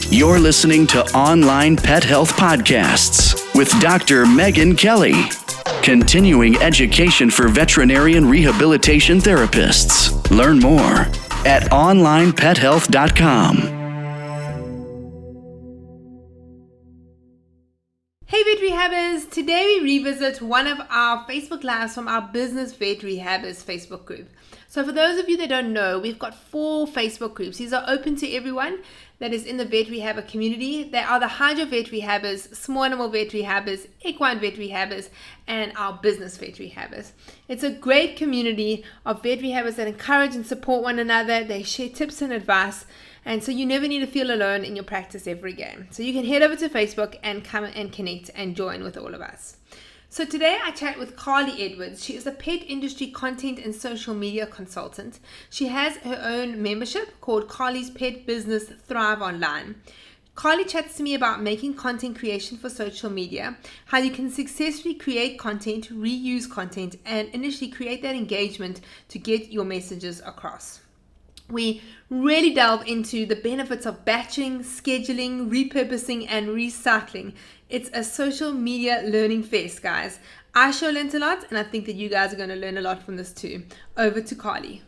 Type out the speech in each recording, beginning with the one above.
You're listening to Online Pet Health Podcasts with Dr. Megan Kelly. Continuing education for veterinarian rehabilitation therapists. Learn more at onlinepethealth.com. Hey Vet Rehabbers! Today we revisit one of our Facebook Lives from our Business Vet Rehabbers Facebook group. So for those of you that don't know, we've got 4 Facebook groups. These are open to everyone that is in the vet rehabber community. They are the Hydro Vet Rehabbers, Small Animal Vet Rehabbers, Equine Vet Rehabbers, and our Business Vet Rehabbers. It's a great community of vet rehabbers that encourage and support one another. They share tips and advice, and so you never need to feel alone in your practice ever again. So you can head over to Facebook and come and connect and join with all of us. So today I chat with Carly Edwards. She is a pet industry content and social media consultant. She has her own membership called Carly's Pet Business Thrive Online. Carly chats to me about making content creation for social media, how you can successfully create content, reuse content, and initially create that engagement to get your messages across. We really delve into the benefits of batching, scheduling, repurposing, and recycling. It's a social media learning fest, guys. I sure learned a lot, and I think that you guys are going to learn a lot from this too. Over to Carly.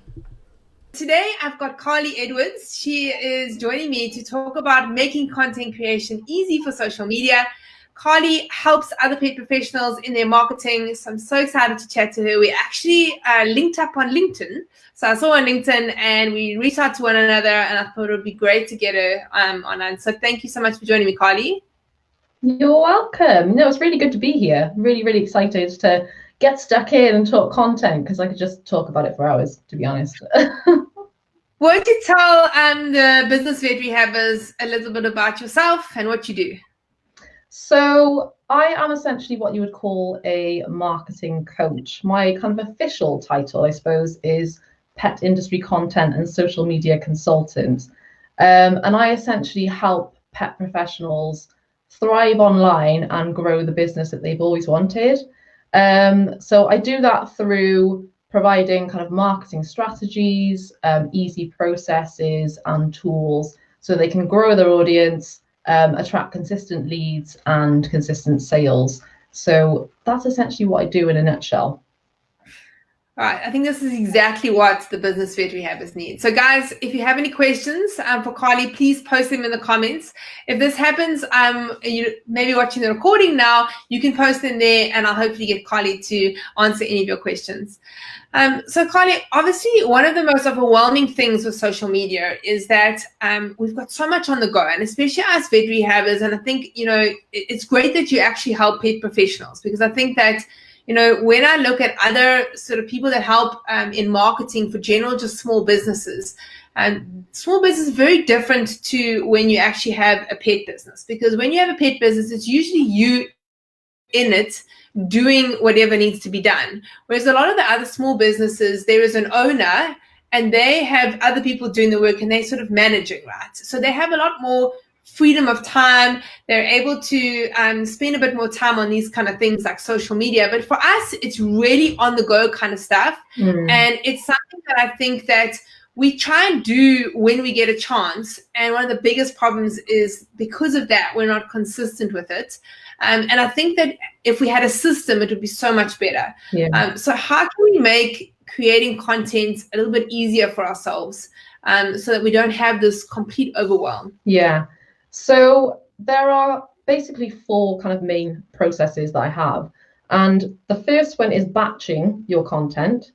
Today, I've got Carly Edwards. She is joining me to talk about making content creation easy for social media. Carly helps other pet professionals in their marketing, so I'm so excited to chat to her. We actually linked up on LinkedIn. So I saw her on LinkedIn and we reached out to one another, and I thought it would be great to get her online. So thank you so much for joining me, Carly. You're welcome. No, it's really good to be here. Really, really excited to get stuck in and talk content, because I could just talk about it for hours, to be honest. Won't you tell the Business Vet Rehabbers a little bit about yourself and what you do? So I am essentially what you would call a marketing coach. My kind of official title, I suppose, is pet industry content and social media consultant. And I essentially help pet professionals thrive online and grow the business that they've always wanted. So I do that through providing kind of marketing strategies, easy processes and tools so they can grow their audience, attract consistent leads and consistent sales. So that's essentially what I do in a nutshell. All right, I think this is exactly what the Business Vet Rehabbers need. So guys, if you have any questions for Carly, please post them in the comments. If this happens, you maybe watching the recording now, you can post them there and I'll hopefully get Carly to answer any of your questions. So Carly, obviously one of the most overwhelming things with social media is that we've got so much on the go, and especially as vet rehabbers. And I think, it's great that you actually help pet professionals, because I think that, when I look at other sort of people that help in marketing for general, just small businesses, small business is very different to when you actually have a pet business, because when you have a pet business, it's usually you in it doing whatever needs to be done. Whereas a lot of the other small businesses, there is an owner and they have other people doing the work and they're sort of managing, right? So they have a lot more freedom of time. They're able to spend a bit more time on these kind of things like social media. But for us, it's really on the go kind of stuff. And it's something that I think that we try and do when we get a chance. And one of the biggest problems is because of that, we're not consistent with it. And I think that if we had a system, it would be so much better. Yeah. So how can we make creating content a little bit easier for ourselves so that we don't have this complete overwhelm? Yeah. So there are basically 4 kind of main processes that I have. And the first one is batching your content.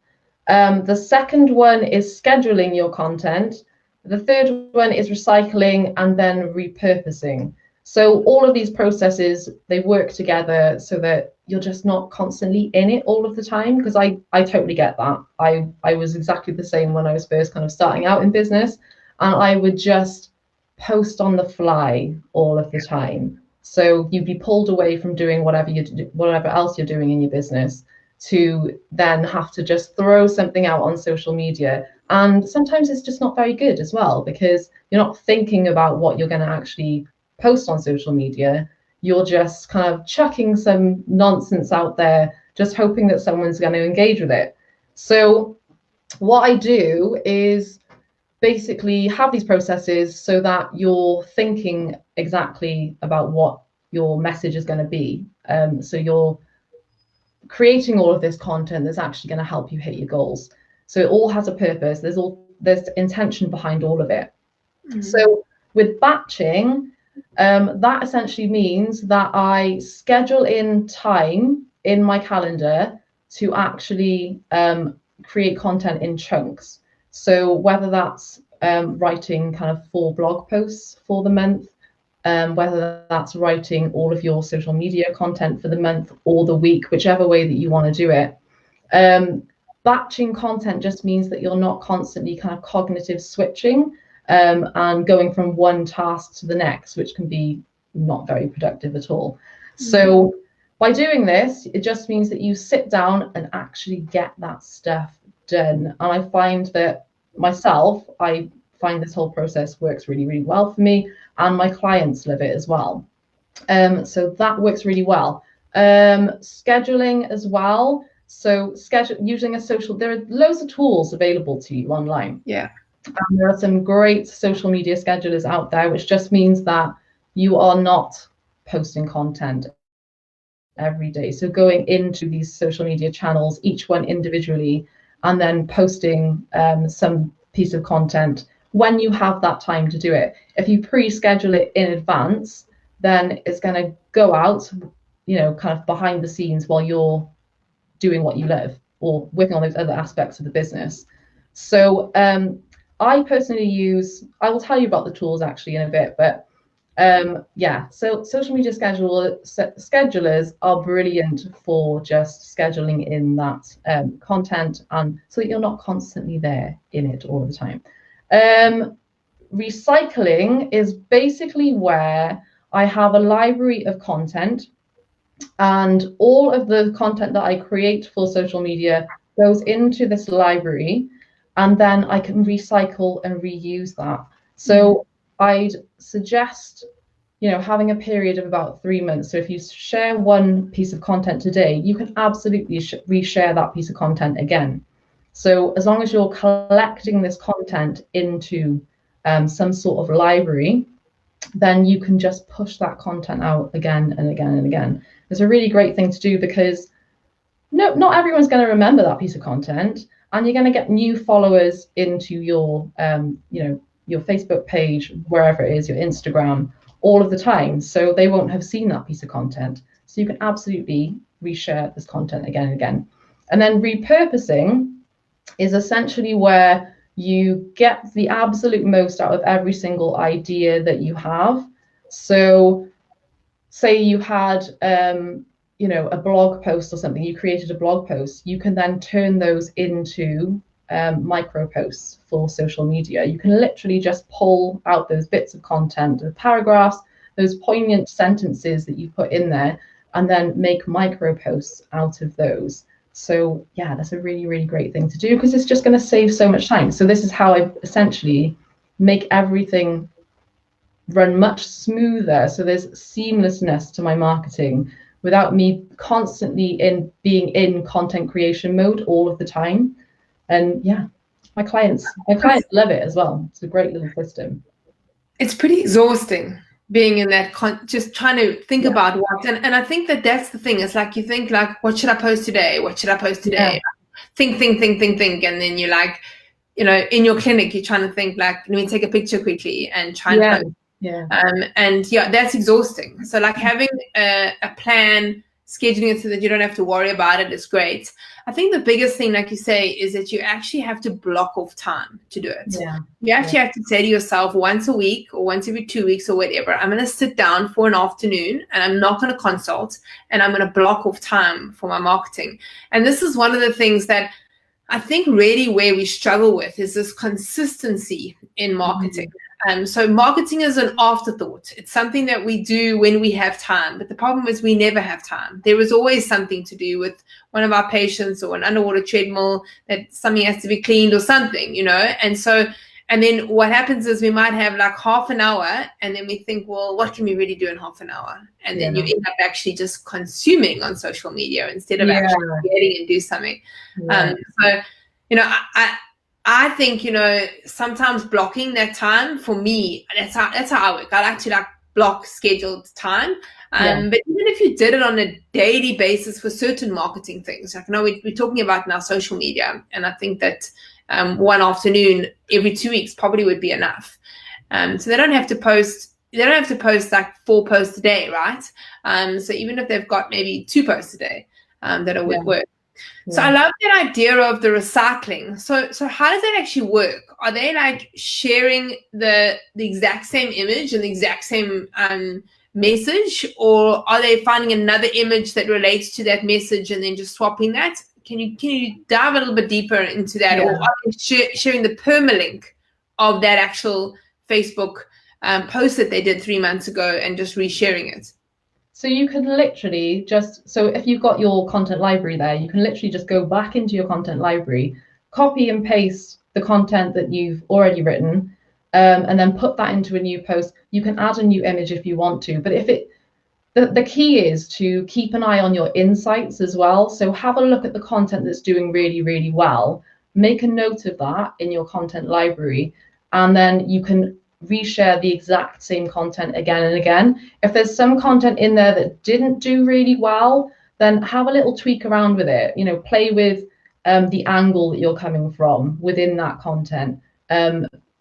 The second one is scheduling your content. The third one is recycling and then repurposing. So all of these processes, they work together so that you're just not constantly in it all of the time, because I totally get that. I was exactly the same when I was first kind of starting out in business, and I would just post on the fly all of the time. So you'd be pulled away from doing whatever else you're doing in your business to then have to just throw something out on social media. And sometimes it's just not very good as well, because you're not thinking about what you're going to actually post on social media. You're just kind of chucking some nonsense out there, just hoping that someone's going to engage with it. So what I do is basically have these processes so that you're thinking exactly about what your message is going to be. So you're creating all of this content that's actually going to help you hit your goals. So it all has a purpose. There's intention behind all of it. Mm-hmm. So with batching, that essentially means that I schedule in time in my calendar to actually create content in chunks. So whether that's writing kind of 4 blog posts for the month, whether that's writing all of your social media content for the month or the week, whichever way that you want to do it. Batching content just means that you're not constantly kind of cognitive switching and going from one task to the next, which can be not very productive at all. Mm-hmm. So by doing this, it just means that you sit down and actually get that stuff done. And I find that myself, I find this whole process works really, really well for me, and my clients love it as well. So that works really well. Scheduling as well. So using a social, there are loads of tools available to you online. Yeah. And there are some great social media schedulers out there, which just means that you are not posting content every day. So going into these social media channels, each one individually, and then posting some piece of content when you have that time to do it. If you pre-schedule it in advance, then it's going to go out, kind of behind the scenes while you're doing what you love or working on those other aspects of the business. So I personally I will tell you about the tools actually in a bit, but so social media schedulers are brilliant for just scheduling in that content, and so that you're not constantly there in it all the time. Recycling is basically where I have a library of content, and all of the content that I create for social media goes into this library, and then I can recycle and reuse that. So I'd suggest, having a period of about 3 months. So if you share one piece of content today, you can absolutely reshare that piece of content again. So as long as you're collecting this content into some sort of library, then you can just push that content out again and again and again. It's a really great thing to do because not everyone's going to remember that piece of content, and you're going to get new followers into your your Facebook page, wherever it is, your Instagram, all of the time. So they won't have seen that piece of content. So you can absolutely reshare this content again and again. And then repurposing is essentially where you get the absolute most out of every single idea that you have. So say you had a blog post or something, you created a blog post, you can then turn those into micro posts for social media. You can literally just pull out those bits of content, the paragraphs, those poignant sentences that you put in there, and then make micro posts out of those. So yeah, that's a really, really great thing to do because it's just going to save so much time. So this is how I essentially make everything run much smoother. So there's seamlessness to my marketing without me constantly being in content creation mode all of the time. And yeah, my clients love it as well. It's a great little system. It's pretty exhausting being in that, just trying to think about what, and I think that's the thing. It's like you think like, what should I post today? What should I post today? Yeah. Think. And then you're like, in your clinic, you're trying to think like, let me take a picture quickly and try and post. Yeah. And that's exhausting. So like having a plan, scheduling it so that you don't have to worry about it is great. I think the biggest thing, like you say, is that you actually have to block off time to do it. Yeah. You actually have to say to yourself once a week or once every 2 weeks or whatever, I'm going to sit down for an afternoon and I'm not going to consult, and I'm going to block off time for my marketing. And this is one of the things that I think really where we struggle with is this consistency in marketing. So marketing is an afterthought. It's something that we do when we have time. But the problem is we never have time. There is always something to do with one of our patients or an underwater treadmill, that something has to be cleaned or something, And then what happens is we might have like half an hour, and then we think, well, what can we really do in half an hour? And then you end up actually just consuming on social media instead of actually creating and do something. Yeah. I think, sometimes blocking that time for me, that's how I work. I like to block scheduled time. But even if you did it on a daily basis for certain marketing things, like, we're talking about now social media, and I think that one afternoon every 2 weeks probably would be enough. So they don't have to post like 4 posts a day, right? So even if they've got maybe 2 posts a day, that'll work. So I love that idea of the recycling. So how does that actually work? Are they like sharing the exact same image and the exact same message, or are they finding another image that relates to that message and then just swapping that? Can you dive a little bit deeper into that, or are they sharing the permalink of that actual Facebook post that they did 3 months ago and just resharing it? So you could literally so if you've got your content library there, you can literally just go back into your content library, copy and paste the content that you've already written, and then put that into a new post. You can add a new image if you want to, but the key is to keep an eye on your insights as well. So have a look at the content that's doing really, really well, make a note of that in your content library, and then you can reshare the exact same content again and again. If there's some content in there that didn't do really well, then have a little tweak around with it. Play with the angle that you're coming from within that content.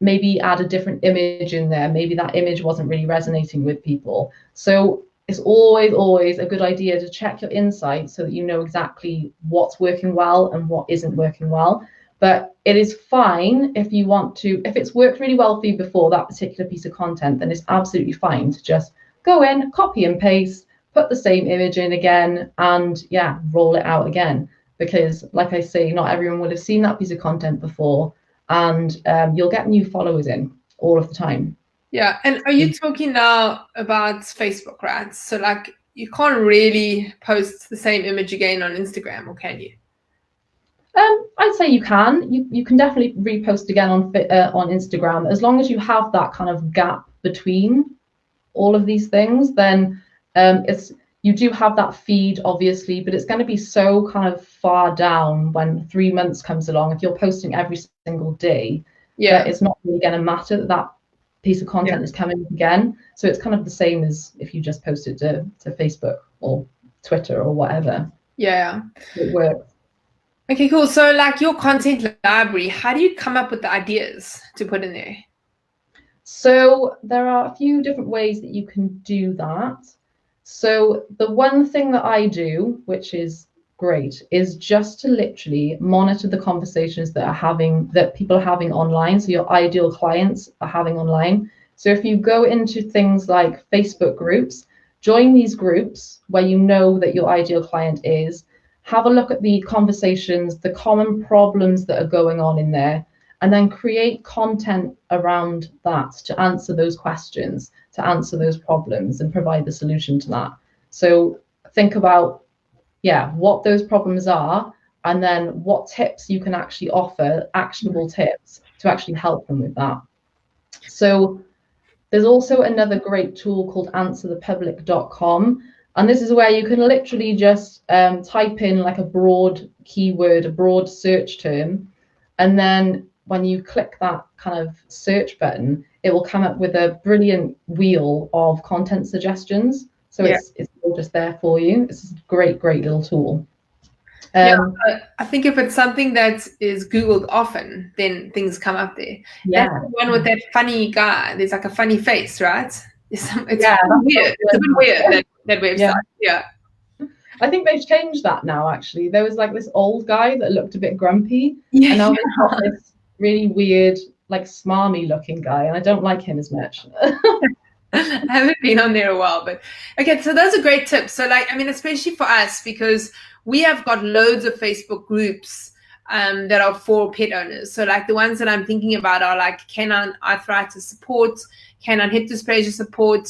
Maybe add a different image in there. Maybe that image wasn't really resonating with people. So it's always a good idea to check your insights so that you know exactly what's working well and what isn't working well. But it is fine if it's worked really well for you before that particular piece of content, then it's absolutely fine to just go in, copy and paste, put the same image in again, and roll it out again. Because like I say, not everyone would have seen that piece of content before, and you'll get new followers in all of the time. Yeah, and are you talking now about Facebook, right? So like you can't really post the same image again on Instagram, or can you? I'd say you can. You can definitely repost again on Instagram, as long as you have that kind of gap between all of these things. Then you do have that feed, obviously, but it's going to be so kind of far down when 3 months comes along. If you're posting every single day, that it's not really going to matter that piece of content is coming again. So it's kind of the same as if you just post it to Facebook or Twitter or whatever. Yeah, it works. Okay, cool. So like your content library, how do you come up with the ideas to put in there? So there are a few different ways that you can do that. So the one thing that I do, which is great, is just to literally monitor the conversations that people are having online. So your ideal clients are having online. So if you go into things like Facebook groups, join these groups where you know that your ideal client is. Have a look at the conversations, the common problems that are going on in there, and then create content around that to answer those questions, to answer those problems and provide the solution to that. So think about, what those problems are, and then what tips you can actually offer, actionable tips to actually help them with that. So there's also another great tool called answerthepublic.com. And this is where you can literally just type in like a broad keyword, a broad search term. And then when you click that kind of search button, it will come up with a brilliant wheel of content suggestions. So it's all just there for you. It's a great little tool. I think if it's something that is Googled often, then things come up there. That's the one with that funny guy. There's like a funny face, right? It's weird. It's a bit weird, that website. Yeah. I think they've changed that now, actually. There was like this old guy that looked a bit grumpy. And now they've got this really weird, like smarmy looking guy. And I don't like him as much. I haven't been on there a while, but okay, so those are great tips. So like, I mean, especially for us, because we have got loads of Facebook groups that are for pet owners. So like the ones that I'm thinking about are like canine arthritis support, canine hip dysplasia support,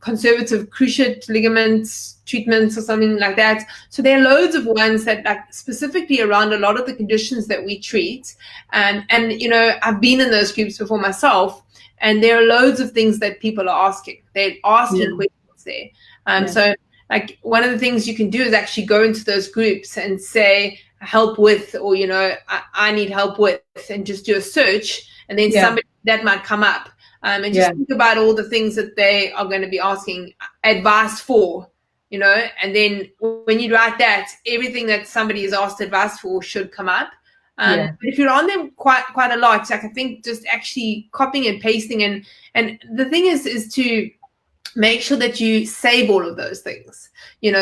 conservative cruciate ligaments treatments or something like that. So there are loads of ones that like specifically around a lot of the conditions that we treat. And I've been in those groups before myself, and there are loads of things that people are asking. They're asking questions there. So like one of the things you can do is actually go into those groups and say, help with, or, I need help with, and just do a search, and then somebody that might come up. And just think about all the things that they are going to be asking advice for, and then when you write that, everything that somebody is asked advice for should come up. But if you're on them quite a lot, like I think just actually copying and pasting, and the thing is to make sure that you save all of those things,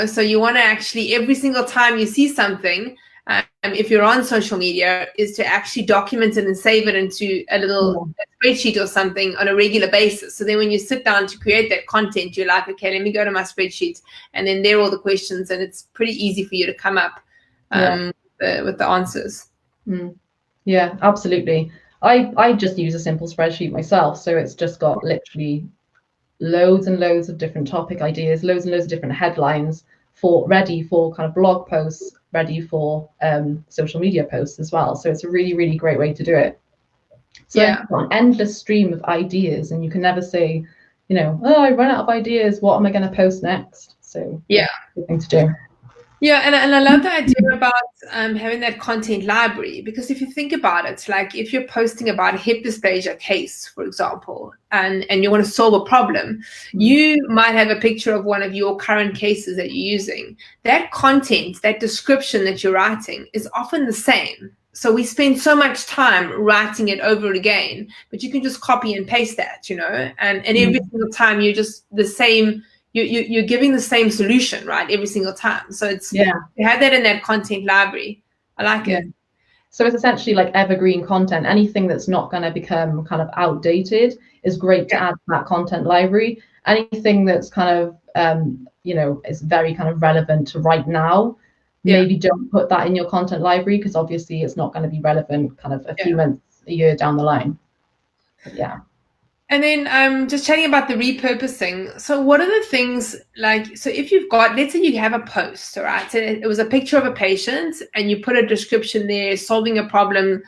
so you want to actually, every single time you see something, if you're on social media, is to actually document it and save it into a little spreadsheet or something on a regular basis. So then when you sit down to create that content, you're like, okay, let me go to my spreadsheet, and then there are all the questions, and it's pretty easy for you to come up with the answers. Yeah, absolutely. I just use a simple spreadsheet myself, so it's just got literally loads and loads of different topic ideas, loads and loads of different headlines ready for kind of blog posts, ready for social media posts as well. So it's a really, really great way to do it. So you've got an endless stream of ideas, and you can never say, oh, I run out of ideas, what am I going to post next? So good thing to do. Yeah, and I love the idea about having that content library, because if you think about it, like if you're posting about a hip dysplasia case, for example, and you want to solve a problem, you might have a picture of one of your current cases that you're using. That content, that description that you're writing is often the same. So we spend so much time writing it over again, but you can just copy and paste that, and every single time you're just the same. You're giving the same solution, right, every single time. So it's you have that in that content library. I like it. So it's essentially like evergreen content. Anything that's not going to become kind of outdated is great to add to that content library. Anything that's kind of is very kind of relevant to right now, maybe don't put that in your content library, because obviously it's not going to be relevant kind of a few months, a year down the line. But And then just chatting about the repurposing. So what are the things, like, so if you've got, let's say you have a post, all right, so it was a picture of a patient, and you put a description there, solving a problem,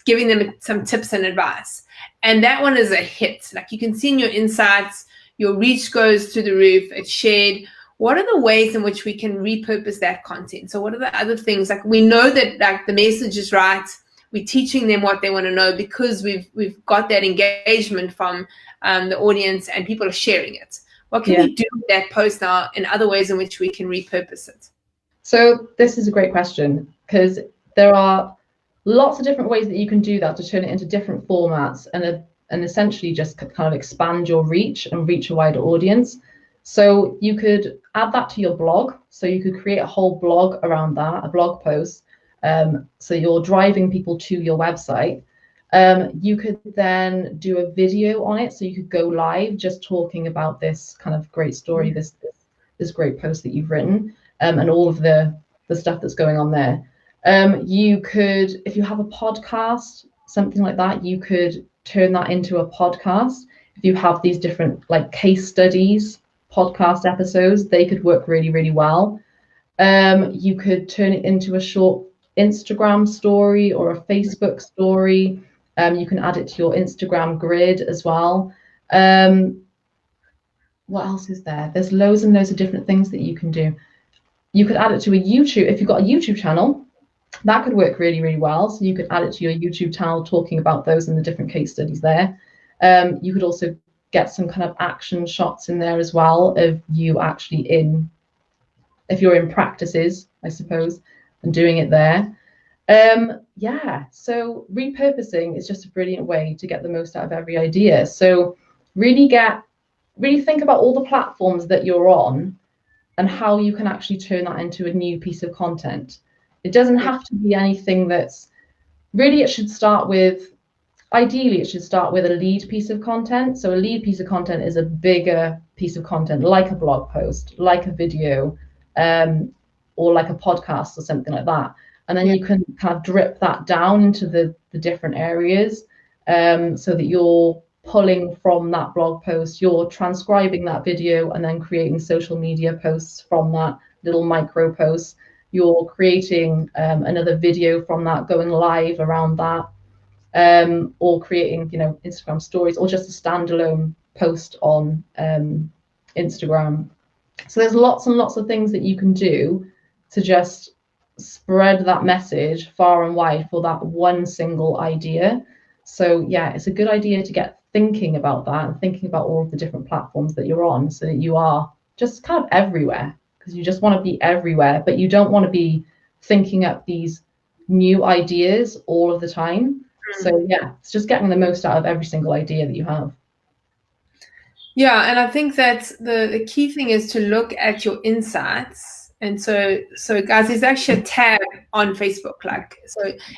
giving them some tips and advice. And that one is a hit. Like, you can see in your insights, your reach goes through the roof, it's shared. What are the ways in which we can repurpose that content? So what are the other things? Like, we know that, like, the message is right. We're teaching them what they want to know because we've got that engagement from the audience, and people are sharing it. What can we do with that post now in other ways in which we can repurpose it? So this is a great question, because there are lots of different ways that you can do that to turn it into different formats and essentially just kind of expand your reach and reach a wider audience. So you could add that to your blog. So you could create a whole blog around that, a blog post. So you're driving people to your website. You could then do a video on it. So you could go live just talking about this kind of great story, this great post that you've written, and all of the stuff that's going on there. You could, if you have a podcast, something like that, you could turn that into a podcast. If you have these different like case studies, podcast episodes, they could work really, really well. You could turn it into a short Instagram story or a Facebook story. You can add it to your Instagram grid as well. What else is there? There's loads and loads of different things that you can do. You could add it to a YouTube. If you've got a YouTube channel, that could work really, really well. So you could add it to your YouTube channel, talking about those and the different case studies there. You could also get some kind of action shots in there as well of you actually if you're in practices, I suppose, and doing it there. So repurposing is just a brilliant way to get the most out of every idea. So really think about all the platforms that you're on and how you can actually turn that into a new piece of content. It doesn't have to be anything that's really, ideally it should start with a lead piece of content. So a lead piece of content is a bigger piece of content, like a blog post, like a video, or like a podcast or something like that. And then you can kind of drip that down into the different areas, so that you're pulling from that blog post, you're transcribing that video, and then creating social media posts from that little micro posts. You're creating another video from that, going live around that, or creating, Instagram stories, or just a standalone post on Instagram. So there's lots and lots of things that you can do to just spread that message far and wide for that one single idea. So yeah, it's a good idea to get thinking about that and thinking about all of the different platforms that you're on, so that you are just kind of everywhere, because you just want to be everywhere, but you don't want to be thinking up these new ideas all of the time. So yeah, it's just getting the most out of every single idea that you have. Yeah, and I think that the key thing is to look at your insights. And so guys, there's actually a tab on Facebook,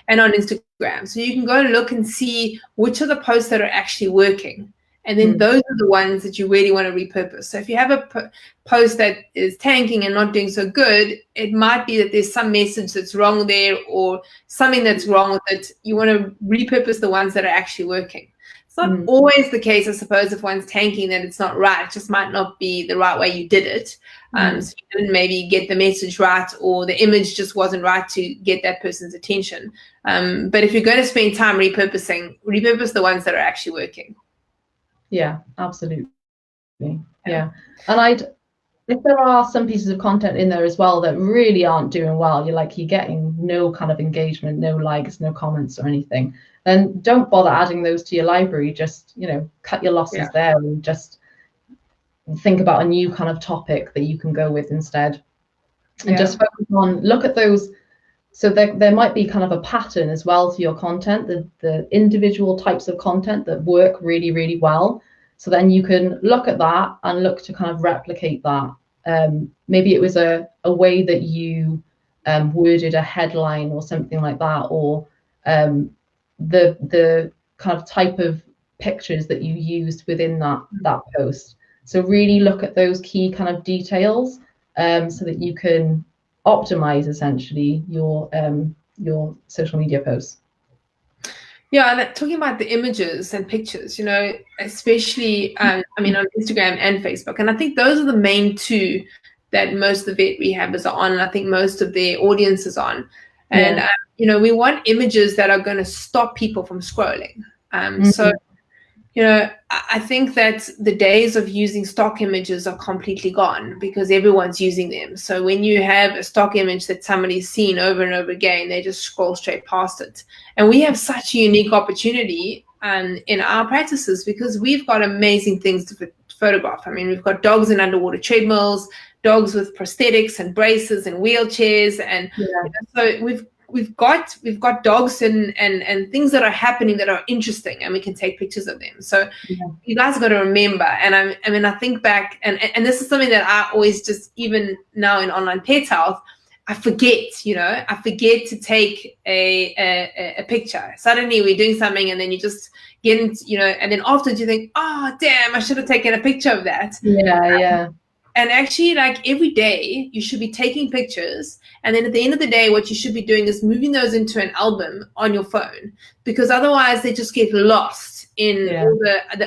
and on Instagram. So you can go and look and see which are the posts that are actually working. And then those are the ones that you really want to repurpose. So if you have a post that is tanking and not doing so good, it might be that there's some message that's wrong there, or something that's wrong with it. You want to repurpose the ones that are actually working. It's not always the case, I suppose, if one's tanking, that it's not right. It just might not be the right way you did it. So you didn't maybe get the message right, or the image just wasn't right to get that person's attention. But if you're going to spend time repurpose the ones that are actually working. Yeah, absolutely. Yeah. And if there are some pieces of content in there as well that really aren't doing well, you're getting no kind of engagement, no likes, no comments or anything, then don't bother adding those to your library. Just, cut your losses there, and just think about a new kind of topic that you can go with instead. And just focus on, look at those. So there might be kind of a pattern as well to your content, the individual types of content that work really, really well. So then you can look at that and look to kind of replicate that. Maybe it was a way that you worded a headline or something like that, or the kind of type of pictures that you used within that post. So really look at those key kind of details, so that you can optimize essentially your social media posts. Yeah, and talking about the images and pictures, especially on Instagram and Facebook, and I think those are the main two that most of the vet rehabbers are on, and I think most of their audience is on. And we want images that are going to stop people from scrolling. So I think that the days of using stock images are completely gone, because everyone's using them. So when you have a stock image that somebody's seen over and over again, they just scroll straight past it. And we have such a unique opportunity in our practices, because we've got amazing things to photograph. I mean, we've got dogs in underwater treadmills, dogs with prosthetics and braces and wheelchairs, and so we've got dogs and things that are happening that are interesting, and we can take pictures of them. So you guys got to remember, and I think back, and this is something that I always, just even now in online pet health, I forget to take a picture. Suddenly we're doing something, and then you just get into, and then afterwards you think, oh damn, I should have taken a picture of that. And actually, every day you should be taking pictures. And then at the end of the day, what you should be doing is moving those into an album on your phone, because otherwise they just get lost in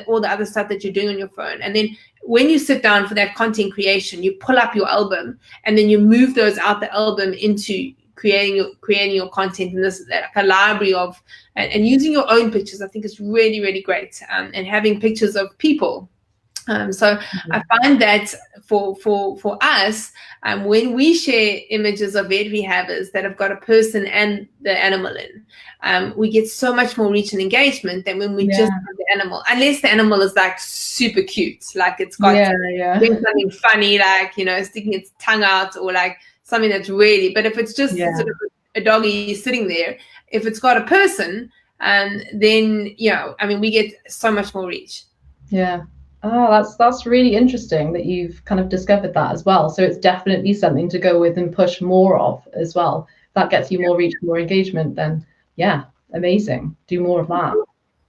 all the other stuff that you're doing on your phone. And then when you sit down for that content creation, you pull up your album, and then you move those out the album into creating your content in this, like a library of, and using your own pictures. I think is really, really great. And having pictures of people. So I find that for us, when we share images of vet rehabbers that have got a person and the animal in, we get so much more reach and engagement than when we just have the animal, unless the animal is super cute, it's got doing something funny, sticking its tongue out, or something that's really. But if it's just sort of a doggy sitting there, if it's got a person, then we get so much more reach. Yeah. Oh, that's really interesting that you've kind of discovered that as well. So it's definitely something to go with and push more of as well. If that gets you more reach, more engagement, then amazing. Do more of that.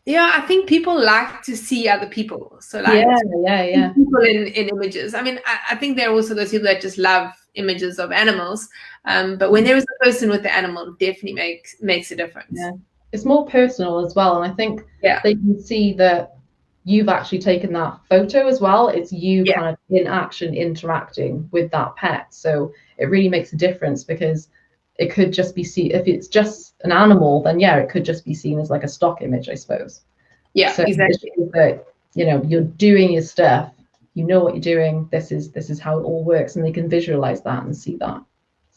Yeah, I think people like to see other people. So people in images. I mean, I think there are also those people that just love images of animals. But when there is a person with the animal, it definitely makes a difference. Yeah, it's more personal as well. And I think they can see that you've actually taken that photo as well. It's you kind of in action, interacting with that pet. So it really makes a difference, because it could just be seen, if it's just an animal, then it could just be seen as like a stock image, I suppose. Yeah, so exactly. That, you're doing your stuff, you know what you're doing, this is how it all works, and they can visualize that and see that.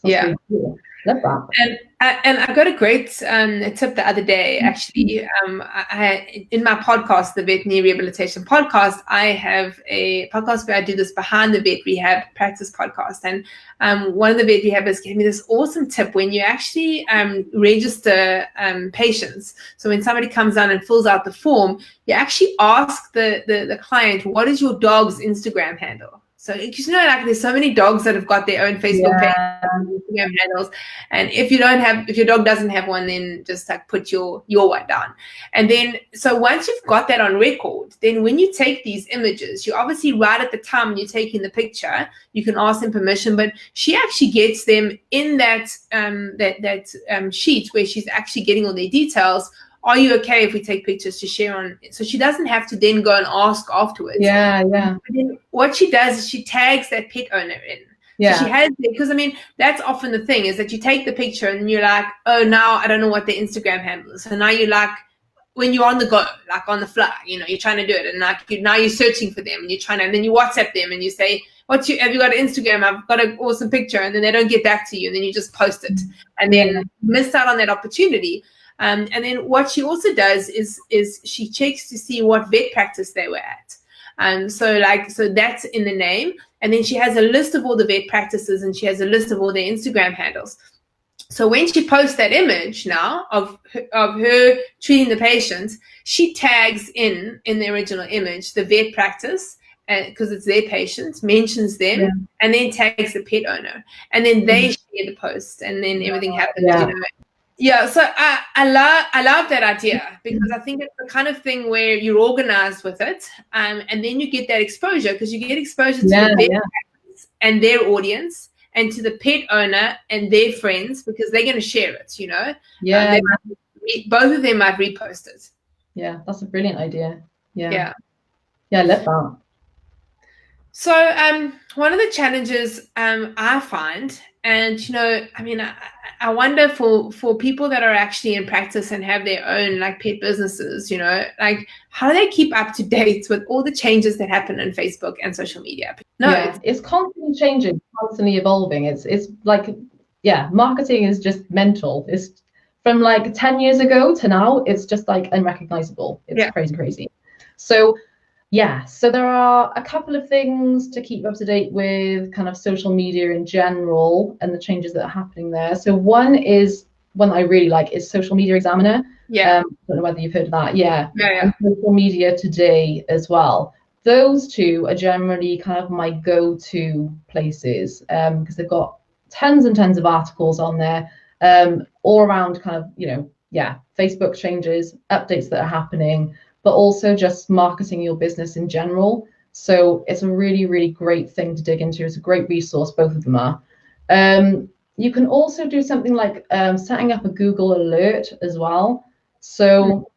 Yeah. really cool. Love that. And I got a great tip the other day, actually. I in my podcast, the Veterinary Rehabilitation Podcast, I have a podcast where I do this Behind the Vet Rehab Practice podcast. And one of the vet rehabbers gave me this awesome tip when you actually register patients. So when somebody comes down and fills out the form, you actually ask the client, what is your dog's Instagram handle? So, because like there's so many dogs that have got their own Facebook page, Instagram handles, and if your dog doesn't have one, then just like put your one down. And then, so once you've got that on record, then when you take these images, you obviously right at the time when you're taking the picture, you can ask them permission, but she actually gets them in that sheet where she's actually getting all their details. Are you okay if we take pictures to share on? So she doesn't have to then go and ask afterwards. Yeah. And then what she does is she tags that pet owner in. Yeah. So she has, because I mean, that's often the thing is that you take the picture and you're like, oh, now I don't know what their Instagram handle is. So now you're like, when you're on the go, like on the fly, you're trying to do it. And like now you're searching for them and you're trying to, and then you WhatsApp them and you say, have you got an Instagram? I've got an awesome picture. And then they don't get back to you. And then you just post it. And then you missed out on that opportunity. And then what she also does is she checks to see what vet practice they were at. So that's in the name. And then she has a list of all the vet practices and she has a list of all their Instagram handles. So when she posts that image now of her treating the patients, she tags in the original image the vet practice because it's their patients, mentions them, and then tags the pet owner. And then they share the post and then everything happens, Yeah, so I love that idea because I think it's the kind of thing where you're organized with it, and then you get that exposure because you get exposure to the vet and their audience, and to the pet owner and their friends because they're going to share it. Both of them might repost it. Yeah, that's a brilliant idea. Yeah, I love that. So one of the challenges I find, and I mean, I wonder for people that are actually in practice and have their own like pet businesses, like how do they keep up to date with all the changes that happen on Facebook and social media? It's constantly changing, constantly evolving. It's like, marketing is just mental. It's from like 10 years ago to now, it's just like unrecognizable. It's crazy. So there are a couple of things to keep up to date with kind of social media in general and the changes that are happening there. So one I really like is Social Media Examiner. I don't know whether you've heard of that. And Social Media Today as well. Those two are generally kind of my go-to places because they've got tons and tons of articles on there all around kind of, Facebook changes, updates that are happening, but also just marketing your business in general. So it's a really, really great thing to dig into. It's a great resource, both of them are. You can also do something like setting up a Google Alert as well. So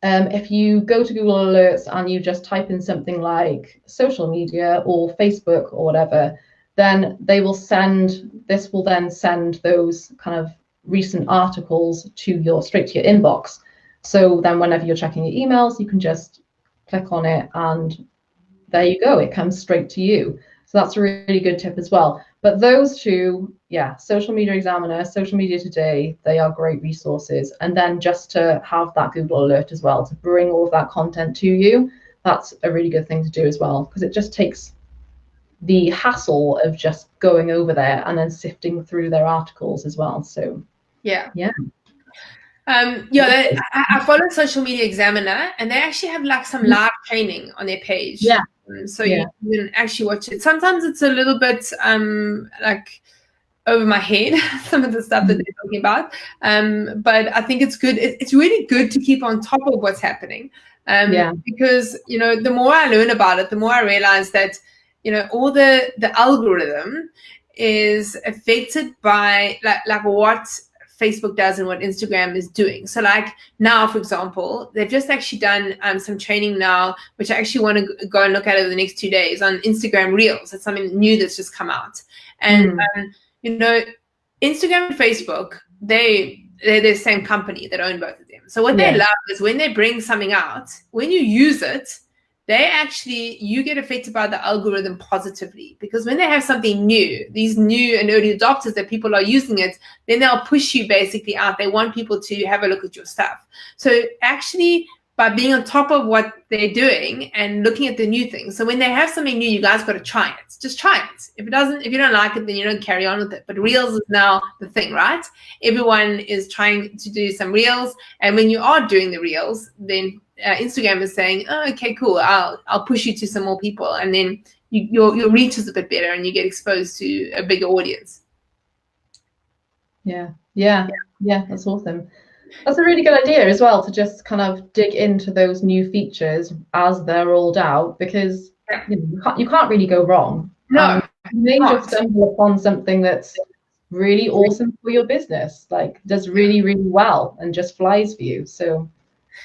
if you go to Google Alerts and you just type in something like social media or Facebook or whatever, then this will then send those kind of recent articles straight to your inbox. So then whenever you're checking your emails, you can just click on it and there you go. It comes straight to you. So that's a really good tip as well. But those two, Social Media Examiner, Social Media Today, they are great resources. And then just to have that Google Alert as well, to bring all of that content to you, that's a really good thing to do as well, because it just takes the hassle of just going over there and then sifting through their articles as well. So I follow Social Media Examiner, and they actually have like some live training on their page. So you can actually watch it. Sometimes it's a little bit like over my head, some of the stuff that they're talking about. But I think it's good. It's really good to keep on top of what's happening. Because the more I learn about it, the more I realize that all the algorithm is affected by like what Facebook does and what Instagram is doing. So like now, for example, they've just actually done some training now, which I actually want to go and look at over the next 2 days on Instagram Reels. It's something new that's just come out. And, Instagram and Facebook, they're the same company that own both of them. So what they love is when they bring something out, when you use it, you get affected by the algorithm positively, because when they have something new, these new and early adopters that people are using it, then they'll push you basically out. They want people to have a look at your stuff. So actually, by being on top of what they're doing and looking at the new things. So when they have something new, you guys got to try it. Just try it. If you don't like it, then you don't carry on with it. But Reels is now the thing, right? Everyone is trying to do some Reels. And when you are doing the Reels, then Instagram is saying, oh, okay, cool. I'll push you to some more people. And then your reach is a bit better and you get exposed to a bigger audience. Yeah, that's awesome. That's a really good idea as well, to just kind of dig into those new features as they're rolled out, because you can't really go wrong. No, you may just stumble upon something that's really awesome for your business, like does really, really well and just flies for you. So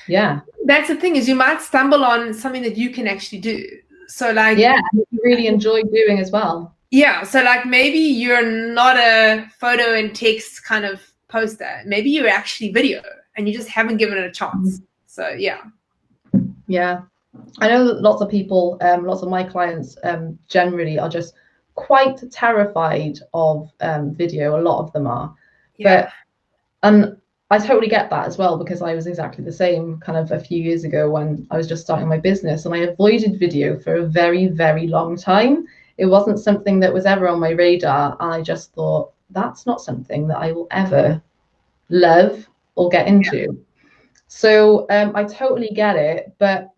yeah, that's the thing, is you might stumble on something that you can actually do. So like, you really enjoy doing as well. Yeah, so like maybe you're not a photo and text kind of poster. Maybe you're actually video and you just haven't given it a chance. So yeah. I know that lots of people, lots of my clients generally are just quite terrified of video. A lot of them are. And I totally get that as well, because I was exactly the same kind of a few years ago when I was just starting my business, and I avoided video for a very, very long time. It wasn't something that was ever on my radar. I just thought, that's not something that I will ever love or get into. So I totally get it. But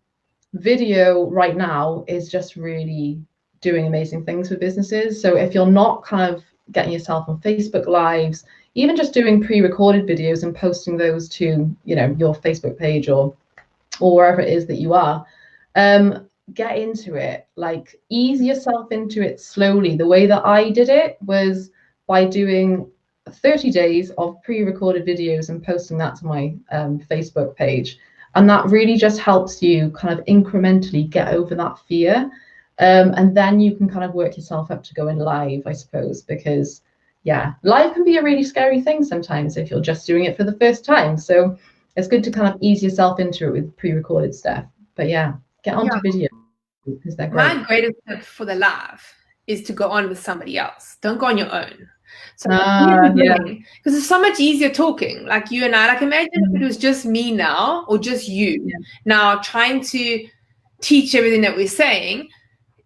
video right now is just really doing amazing things for businesses. So if you're not kind of getting yourself on Facebook Lives, even just doing pre-recorded videos and posting those to, your Facebook page or wherever it is that you are, get into it. Like, ease yourself into it slowly. The way that I did it was by doing 30 days of pre-recorded videos and posting that to my Facebook page. And that really just helps you kind of incrementally get over that fear. And then you can kind of work yourself up to going live, I suppose, because live can be a really scary thing sometimes if you're just doing it for the first time. So it's good to kind of ease yourself into it with pre-recorded stuff. But get onto video, because they're great. My greatest tip for the live is to go on with somebody else. Don't go on your own. So because it's so much easier talking, like you and I. Like, imagine if it was just me now, or just you now trying to teach everything that we're saying.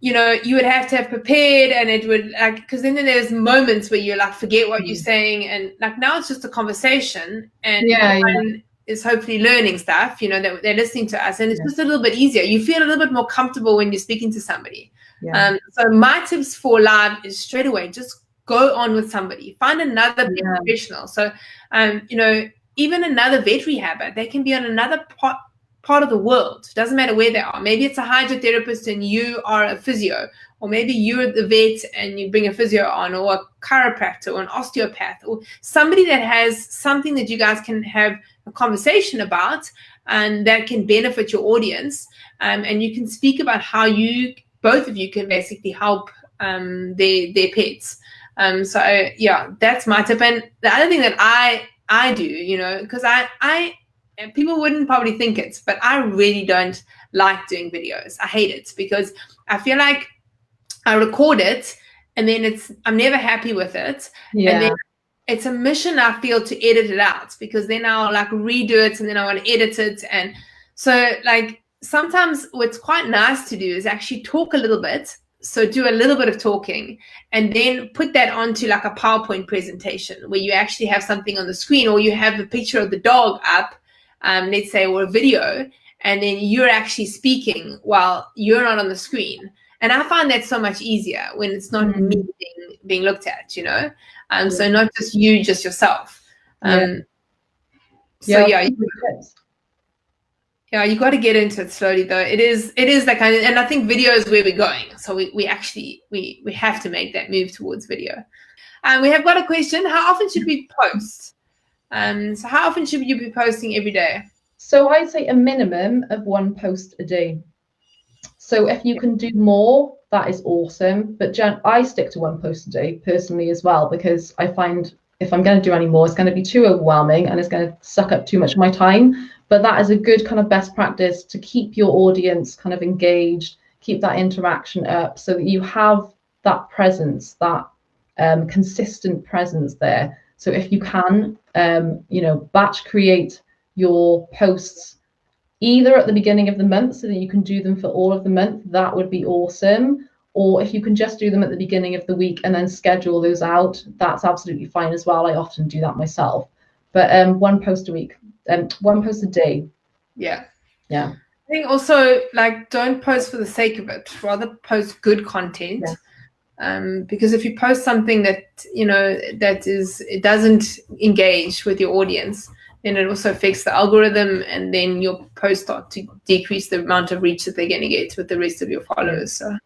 You would have to have prepared, and it would, like, because then there's moments where you like forget what you're saying, and like now it's just a conversation, and everyone is hopefully learning stuff, that they're listening to us, and it's just a little bit easier. You feel a little bit more comfortable when you're speaking to somebody. So my tips for live is straight away, just go on with somebody, find another professional. So even another vet rehabber, they can be on another part of the world. It doesn't matter where they are. Maybe it's a hydrotherapist and you are a physio, or maybe you're the vet and you bring a physio on, or a chiropractor, or an osteopath, or somebody that has something that you guys can have a conversation about and that can benefit your audience. And you can speak about how both of you can basically help their pets. So that's my tip. And the other thing that I do, because I people wouldn't probably think it, but I really don't like doing videos. I hate it, because I feel like I record it and then I'm never happy with it. And then it's a mission, I feel, to edit it out, because then I'll like redo it and then I want to edit it. And so like sometimes what's quite nice to do is actually talk a little bit. So do a little bit of talking and then put that onto like a PowerPoint presentation where you actually have something on the screen, or you have a picture of the dog up, let's say, or a video, and then you're actually speaking while you're not on the screen. And I find that so much easier when it's not me being looked at, so not just you, just yourself. You got to get into it slowly, though. It is that kind of, and I think video is where we're going. So we have to make that move towards video. And we have got a question: how often should we post? So how often should you be posting every day? So I'd say a minimum of 1 post a day. So if you can do more, that is awesome. But I stick to 1 post a day personally as well, because I find if I'm going to do any more, it's going to be too overwhelming and it's going to suck up too much of my time. But that is a good kind of best practice to keep your audience kind of engaged, keep that interaction up so that you have that presence, that consistent presence there. So if you can, batch create your posts either at the beginning of the month so that you can do them for all of the month, that would be awesome. Or if you can just do them at the beginning of the week and then schedule those out, that's absolutely fine as well. I often do that myself. But one post a week, one post a day. Yeah. Yeah. I think also, like, don't post for the sake of it. Rather post good content. Yeah. Because if you post something that, it doesn't engage with your audience, then it also affects the algorithm, and then your posts start to decrease the amount of reach that they're going to get with the rest of your followers. So.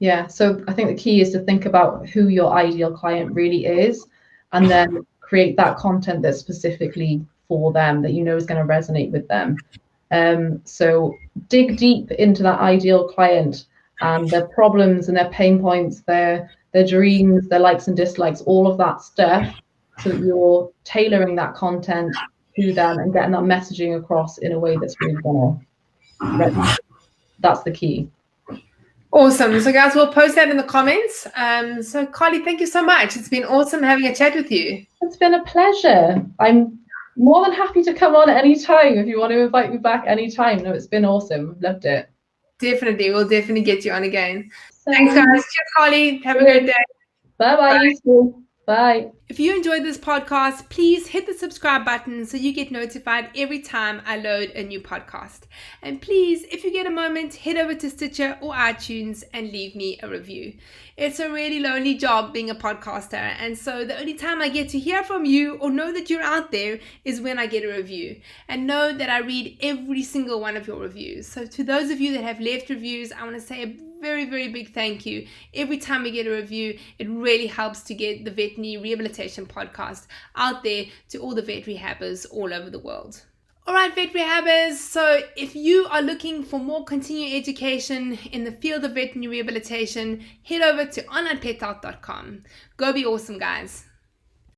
Yeah, so I think the key is to think about who your ideal client really is, and then create that content that's specifically for them, that you know is going to resonate with them. So dig deep into that ideal client and their problems and their pain points, their dreams, their likes and dislikes, all of that stuff, so that you're tailoring that content to them and getting that messaging across in a way that's really going to resonate. That's the key. Awesome. So guys, we'll post that in the comments. So Carly, thank you so much. It's been awesome having a chat with you. It's been a pleasure. I'm more than happy to come on at any time if you want to invite me back anytime. No, it's been awesome. Loved it. Definitely. We'll definitely get you on again. Thanks, guys. Cheers, Carly. Have a good day. Bye-bye. Bye. Bye. If you enjoyed this podcast, please hit the subscribe button so you get notified every time I load a new podcast. And please, if you get a moment, head over to Stitcher or iTunes and leave me a review. It's a really lonely job being a podcaster, and so the only time I get to hear from you or know that you're out there is when I get a review. And know that I read every single one of your reviews. So to those of you that have left reviews, I want to say a very, very big thank you. Every time we get a review, it really helps to get the Veterinary Rehabilitation Podcast out there to all the vet rehabbers all over the world. All right, vet rehabbers, so if you are looking for more continuing education in the field of veterinary rehabilitation, head over to onlinepettalk.com. Go be awesome, guys.